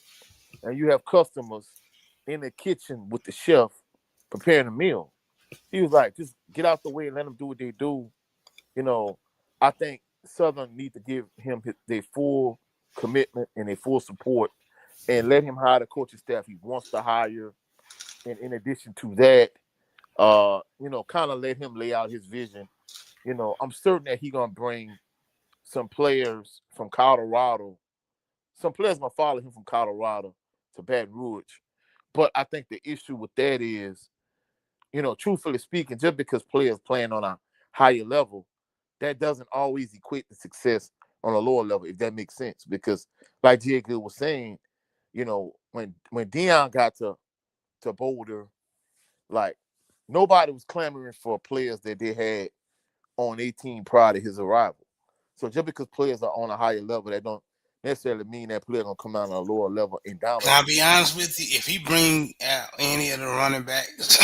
and you have customers in the kitchen with the chef preparing a meal. He was like, just get out the way and let them do what they do. You know, I think Southern need to give him their full commitment and their full support and let him hire the coaching staff he wants to hire. And in addition to that, kind of let him lay out his vision. I'm certain that he's gonna bring some players from Colorado. Some players gonna follow him from Colorado to Baton Rouge. But I think the issue with that is, truthfully speaking, just because players playing on a higher level, that doesn't always equate to success on a lower level, if that makes sense. Because like Jay Good was saying, when Dion got to Boulder, like nobody was clamoring for players that they had on 18 prior to his arrival. So just because players are on a higher level, that don't necessarily mean that player gonna come out on a lower level and Can dominate. I be honest with you? If he bring out any of the running backs,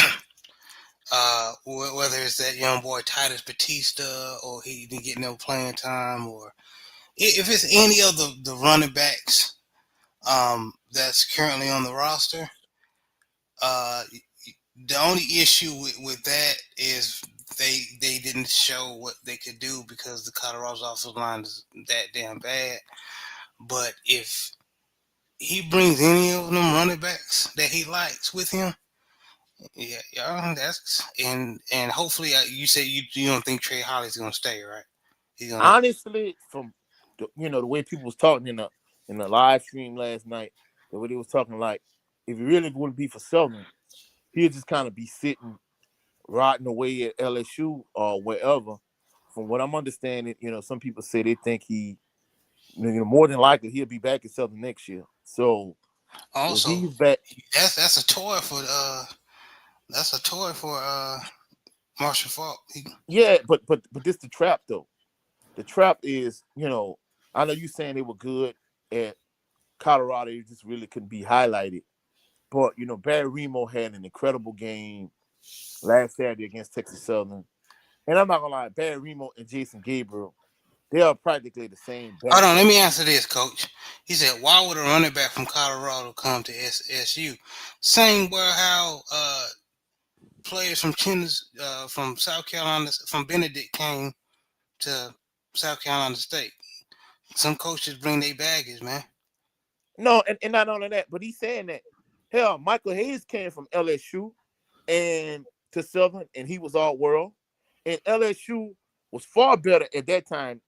whether it's that young boy Titus Batista or he didn't get no playing time, or if it's any of the running backs that's currently on the roster, uh, the only issue with that is they didn't show what they could do because the Colorado's offensive line is that damn bad. But if he brings any of them running backs that he likes with him, yeah, that's and hopefully you say you don't think Trey Holly's gonna stay, right? He's gonna. Honestly, from the way people was talking in the live stream last night, the way they was talking, like if it really wouldn't be for Southern, he'd just kind of be sitting, rotting away at LSU or wherever. From what I'm understanding, some people say they think more than likely he'll be back at Southern next year. So if Also, he's back, that's a toy for Marshall Falk. yeah, but this the trap though. The trap is, I know you saying they were good at Colorado, it just really couldn't be highlighted. But Barry Remo had an incredible game last Saturday against Texas Southern. And I'm not gonna lie, Barry Remo and Jason Gabriel, they are practically the same Hold back. on, let me answer this, Coach. He said, "Why would a running back from Colorado come to SSU?" Same where how players from from South Carolina, from Benedict came to South Carolina State. Some coaches bring their baggage, man. No, and not only that, but he's saying that hell, Michael Hayes came from LSU and to Southern, and he was all world. And LSU was far better at that time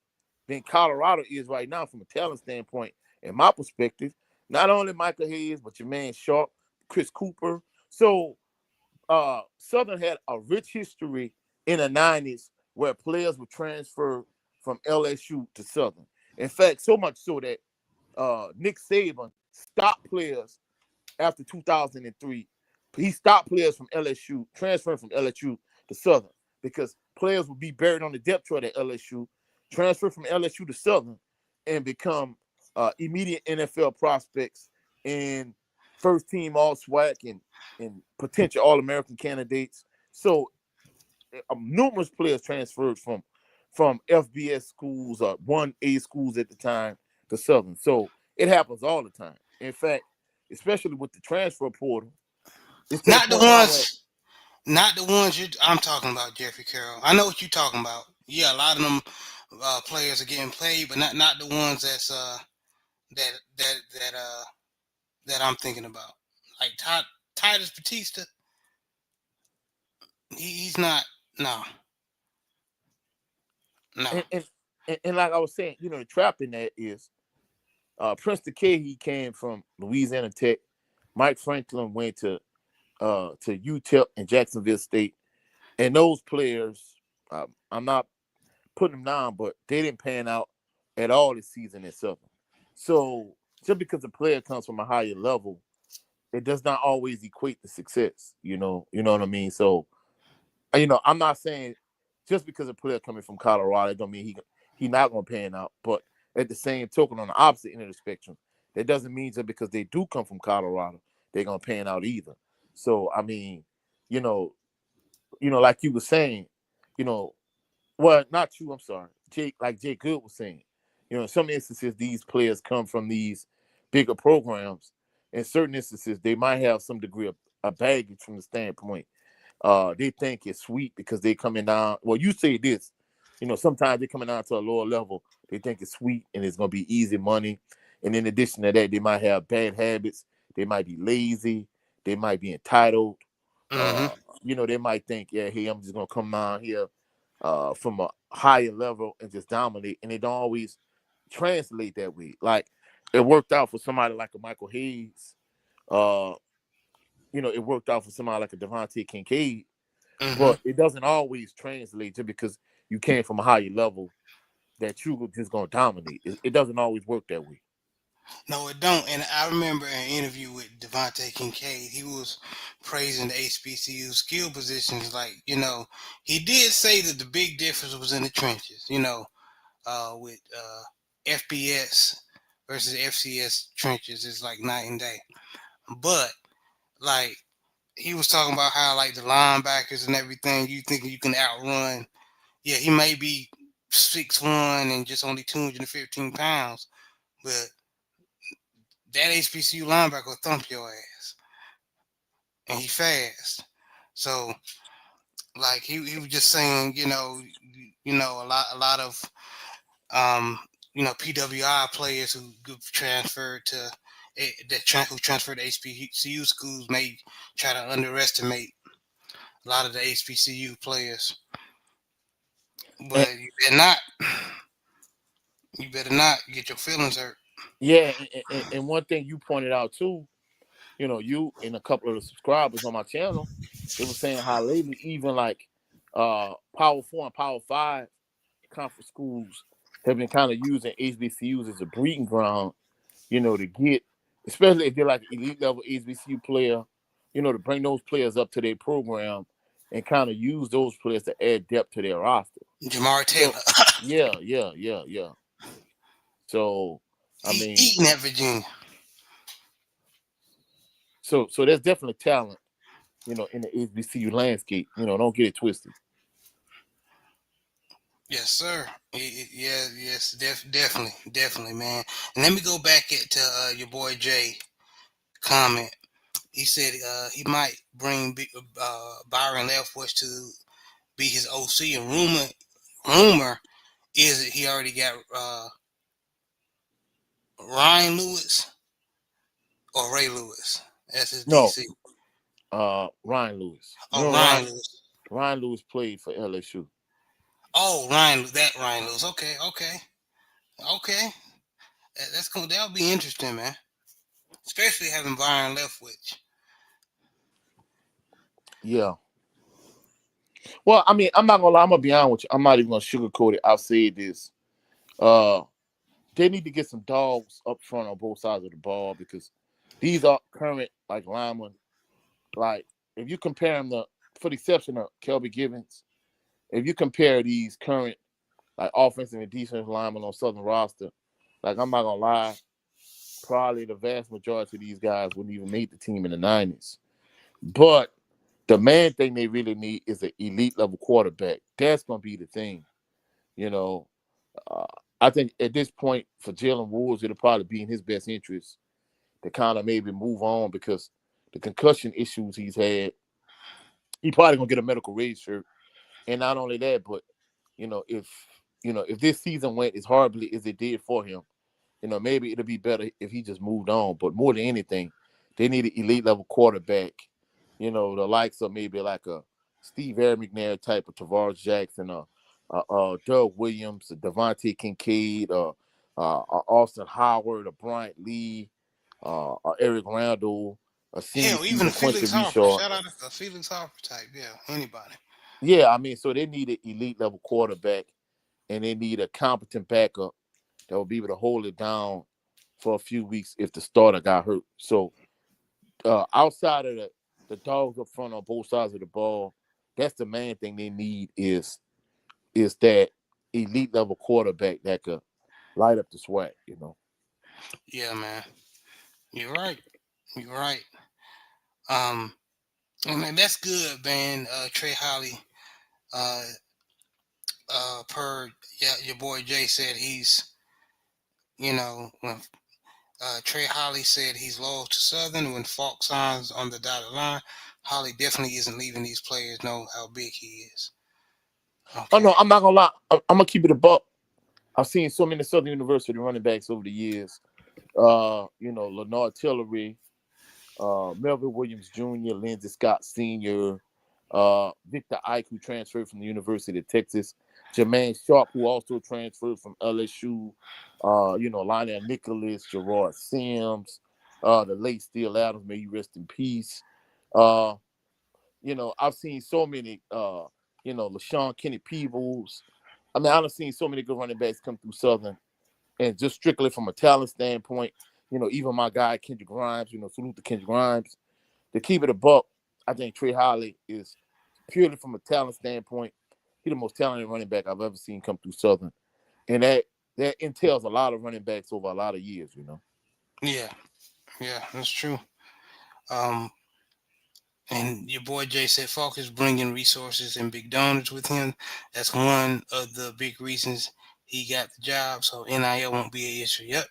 than Colorado is right now from a talent standpoint, in my perspective. Not only Michael Hayes, but your man Sharp, Chris Cooper. So Southern had a rich history in the 90s where players were transferred from LSU to Southern. In fact, so much so that Nick Saban stopped players after 2003. He stopped players from LSU, transferring from LSU to Southern, because players would be buried on the depth chart at LSU, transfer from LSU to Southern, and become immediate NFL prospects and first team All SWAC and potential All American candidates. So numerous players transferred from FBS schools or 1A schools at the time to Southern. So it happens all the time. In fact, especially with the transfer portal, it's to the Not the point now where ones, not the ones I'm talking about, Jeffrey Carroll. I know what you're talking about. Yeah, a lot of them players are getting played, but not the ones that that that uh that I'm thinking about. Like Titus Batista, he's not. No, no. and, and and like I was saying, the trap in that is Princeton K, he came from Louisiana Tech. Mike Franklin went to UTEP and Jacksonville State. And those players, I'm not putting them down, but they didn't pan out at all this season in Southern. So just because a player comes from a higher level, it does not always equate to success. You know what I mean. So I'm not saying just because a player coming from Colorado, it don't mean he not gonna pan out. But at the same token, on the opposite end of the spectrum, that doesn't mean just because they do come from Colorado, they're gonna pan out either. So I mean, you know, like you were saying, you know, well, not you. I'm sorry, Jake. Like Jake Good was saying, in some instances, these players come from these bigger programs. In certain instances, they might have some degree of baggage from the standpoint. They think it's sweet because they coming down. Well, you say this, sometimes they coming down to a lower level. They think it's sweet and it's gonna be easy money. And in addition to that, they might have bad habits. They might be lazy. They might be entitled. Mm-hmm. They might think, yeah, hey, I'm just gonna come down here from a higher level and just dominate. And they don't always translate that way. Like it worked out for somebody like a Michael Hayes. Uh, it worked out for somebody like a Devontae Kincaid, Mm-hmm. but it doesn't always translate just because you came from a higher level that you were just gonna dominate. It doesn't always work that way. No, it don't. And I remember an interview with Devontae Kincaid. He was praising the HBCU skill positions. Like, he did say that the big difference was in the trenches. With FBS versus FCS trenches is like night and day. But like he was talking about how like the linebackers and everything, you think you can outrun. Yeah, he may be 6'1" and just only 215 pounds, but that HBCU linebacker will thump your ass, and he fast. So like he was just saying, a lot of um, PWI players who transferred to who transferred to HBCU schools may try to underestimate a lot of the HBCU players, And but you better not get your feelings hurt. yeah, and one thing you pointed out too, you and a couple of the subscribers on my channel, they were saying how lately even like Power 4 and Power 5 conference schools have been kind of using HBCUs as a breeding ground, to get, especially if they're like an elite level HBCU player, to bring those players up to their program and kind of use those players to add depth to their roster. Jamar So Taylor, yeah, yeah, yeah, yeah. So I he mean, eating at Virginia. so there's definitely talent, in the HBCU landscape. Don't get it twisted. Yes, sir. Yeah, yes, definitely, man. And let me go back to your boy Jay comment. He said he might bring Byron Leftwich to be his OC. And rumor is that he already got Ryan Lewis or Ray Lewis as his No, DC. Ryan Lewis. Oh, Ryan Ryan Lewis. Ryan Lewis played for LSU. Oh, that Ryan Lewis. Okay, okay. That's cool. That'll be interesting, man. Especially having Byron Leftwich. Yeah. Well, I mean, I'm not gonna lie. I'm gonna be honest with you. I'm not even gonna sugarcoat it. I've said this. Uh, they need to get some dogs up front on both sides of the ball because these are current like linemen. Like if you compare them to, for the exception of Kelby Givens, if you compare these current like offensive and defensive linemen on Southern roster, like I'm not gonna lie, probably the vast majority of these guys wouldn't even make the team in the '90s. But the main thing they really need is an elite level quarterback. That's gonna be the thing, you know. Uh, I think at this point for Jalen Woods, it'll probably be in his best interest to kind of maybe move on because the concussion issues he's had, he probably gonna get a medical raise shirt. And not only that, but if if this season went as horribly as it did for him, maybe it'll be better if he just moved on. But more than anything, they need an elite level quarterback. The likes of maybe like a Steve Air McNair type of Tavares Jackson, Doug Williams, Devontae Kincaid, Austin Howard, a Bryant Lee, Eric Randall, a senior Hell, even season a Quincy Felix Harper. Richard. Shout out to a Felix Harper type. Yeah, anybody. Yeah, I mean, so they need an elite level quarterback, and they need a competent backup that will be able to hold it down for a few weeks if the starter got hurt. So outside of the dogs up front on both sides of the ball, that's the main thing they need is that elite level quarterback that could light up the SWAC, you know. Yeah, man. You're right. You're right. Um, and that's good, man. Trey Holly. Uh, per yeah, your boy Jay said when Trey Holly said he's loyal to Southern. When Falk signs on the dotted line, Holly definitely isn't leaving. These players know how big he is. Oh Okay. no, I'm not gonna lie. I'm gonna keep it a buck. I've seen so many Southern University running backs over the years. Leonard Tillery, Melvin Williams Jr., Lindsey Scott Sr., Victor Ike, who transferred from the University of Texas, Jermaine Sharp, who also transferred from LSU, Lionel Nicholas, Gerard Sims, the late Steele Adams, may you rest in peace. Uh, I've seen so many, LaShawn Kenny Peebles. I mean, I've seen so many good running backs come through Southern, and just strictly from a talent standpoint, even my guy Kendrick Grimes, salute to Kendrick Grimes. To keep it a buck, I think Trey Holly is purely from a talent standpoint, he's the most talented running back I've ever seen come through Southern, and that entails a lot of running backs over a lot of years. Yeah, yeah, that's true. Um, and your boy Jay said Falk is bringing resources and big donors with him. That's one of the big reasons he got the job. So NIL won't be an issue. Yep.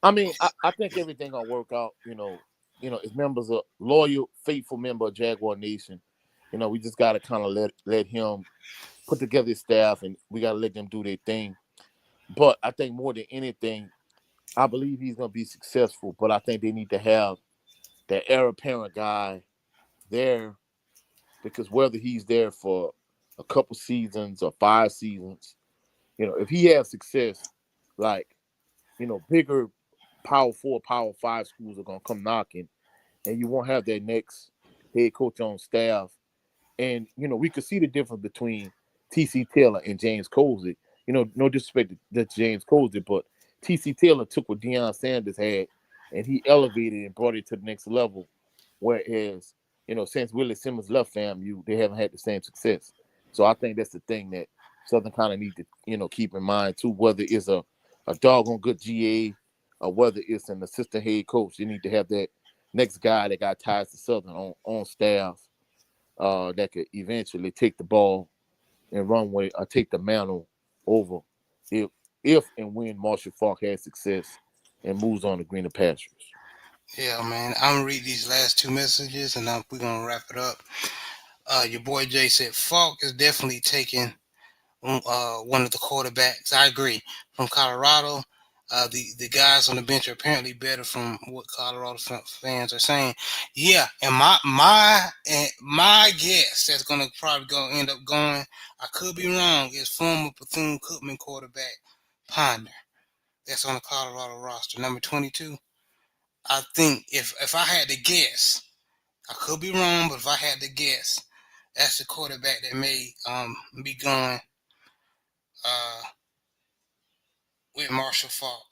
I mean, I think everything gonna work out. As members of loyal, faithful member of Jaguar Nation, we just gotta kind of let him put together his staff, and we gotta let them do their thing. But I think more than anything, I believe he's gonna be successful. But I think they need to have that heir apparent guy there, because whether he's there for a couple seasons or 5 seasons, if he has success, like bigger Power 4, Power 5 schools are gonna come knocking, and you won't have that next head coach on staff. And we could see the difference between TC Taylor and James Colsey. No disrespect to James Colsey, but TC Taylor took what Deion Sanders had and he elevated and brought it to the next level. Whereas, since Willie Simmons left FAMU, they haven't had the same success. So I think that's the thing that Southern kind of need to, keep in mind too, whether it's a doggone good GA or whether it's an assistant head coach. You need to have that next guy that got ties to Southern on staff that could eventually take the ball and run with or take the mantle over if and when Marshall Falk has success and moves on to greener pastures. Yeah, man. I'm gonna read these last two messages, and we're gonna wrap it up. Your boy Jay said Falk is definitely taking one of the quarterbacks. I agree. From Colorado, the guys on the bench are apparently better from what Colorado fans are saying. Yeah, and my guess that's gonna probably end up going. I could be wrong. Is former Bethune Cookman quarterback Ponder. That's on the Colorado roster, number 22. I think if I had to guess, I could be wrong, but if I had to guess, that's the quarterback that may be going uh, with Marshall Falk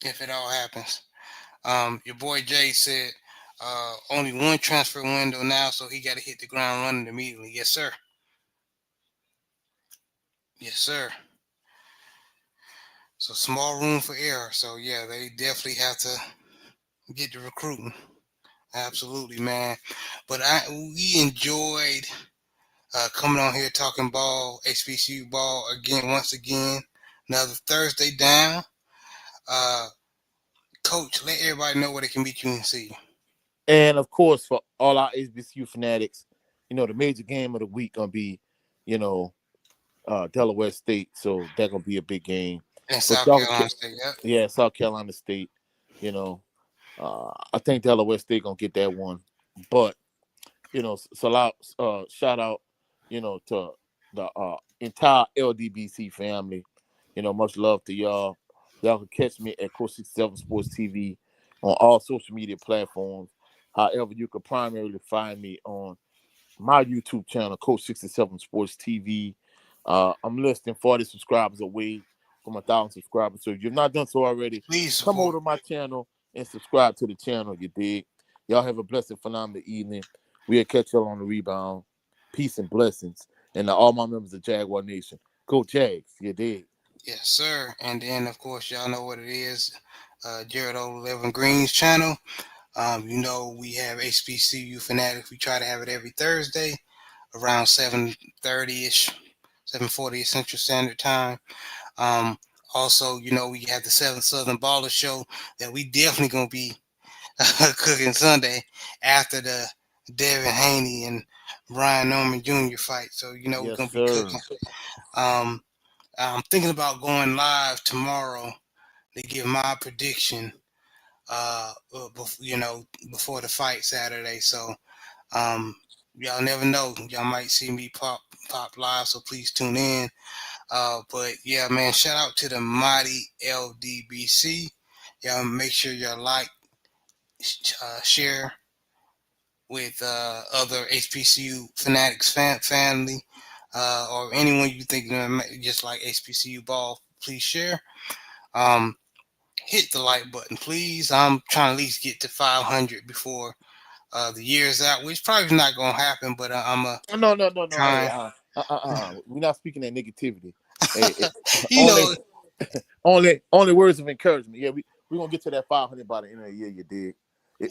if it all happens. Your boy Jay said only one transfer window now, so he got to hit the ground running immediately. Yes, sir. Yes, sir. So small room for error. So yeah, they definitely have to get the recruiting. Absolutely, man. But we enjoyed coming on here talking ball, HBCU ball again, once again. Another Thursday down. Uh, Coach, let everybody know where they can meet you and see you. And of course, for all our HBCU fanatics, the major game of the week gonna be, you know, Delaware State. So that's gonna be a big game. In But South y'all, Carolina State, yep. yeah, South Carolina State. You know, I think Delaware State gonna get that one. But shout out, to the entire LDBC family. Much love to y'all. Y'all can catch me at Coach 67 Sports TV on all social media platforms. However, you can primarily find me on my YouTube channel, Coach 67 Sports TV. I'm less than 40 subscribers away from 1,000 subscribers. So if you've not done so already, Please come over support. to my channel and subscribe to the channel. You dig? Y'all have a blessed, phenomenal evening. We'll catch y'all on the rebound. Peace and blessings. And to all my members of Jaguar Nation, go Jags. You dig? Yes, sir. And then, of course, y'all know what it is. Jared011Green's channel. We have HBCU Fanatics. We try to have it every Thursday around 7:30ish, 7:40 Central Standard Time. Um, Also, we have the Seven Southern Baller Show that we definitely gonna be cooking Sunday after the Devin Haney and Brian Norman Jr. fight. So we're Yes, gonna be sir. cooking. Um, I'm thinking about going live tomorrow to give my prediction. Before the fight Saturday. So um, y'all never know. Y'all might see me pop live. So please tune in. But yeah, man, shout out to the mighty LDBC. Y'all make sure y'all like, share with other HBCU Fanatics family, or anyone you think just like HBCU ball. Please share. Um, Hit the like button, please. I'm trying to at least get to 500 before the year's out, which probably not gonna happen, but I'm a No, no, no, no. Hey, trying. we're not speaking that negativity. Hey, you only, know, only words of encouragement. Yeah, we're gonna get to that 500 by the end of the year. You dig?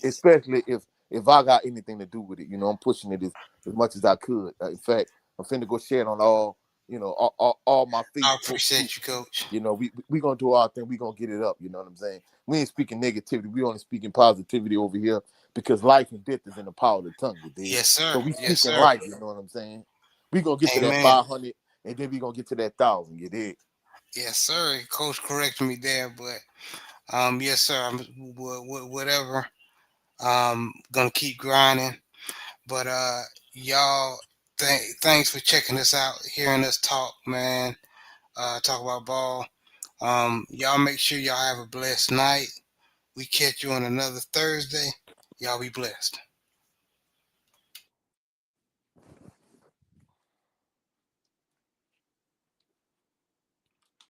Especially if I got anything to do with it. I'm pushing it as much as I could. In fact, I'm finna go share it on all my I Facebook too. appreciate you, Coach. We gonna do our thing. We gonna get it up. You know what I'm saying? We ain't speaking negativity. We only speaking positivity over here because life and death is in the power of the tongue. You dig? Yes, So sir. we Yes, speaking sir. life. You know what I'm saying? We gonna get to that Amen. 500, and then we gonna get to that 1,000. You dig? Yes, sir. Coach corrected me there, but yes, sir. Whatever. Gonna keep grinding. But y'all, thanks for checking us out, hearing us talk, man. Talk about ball. Y'all make sure y'all have a blessed night. We catch you on another Thursday. Y'all be blessed.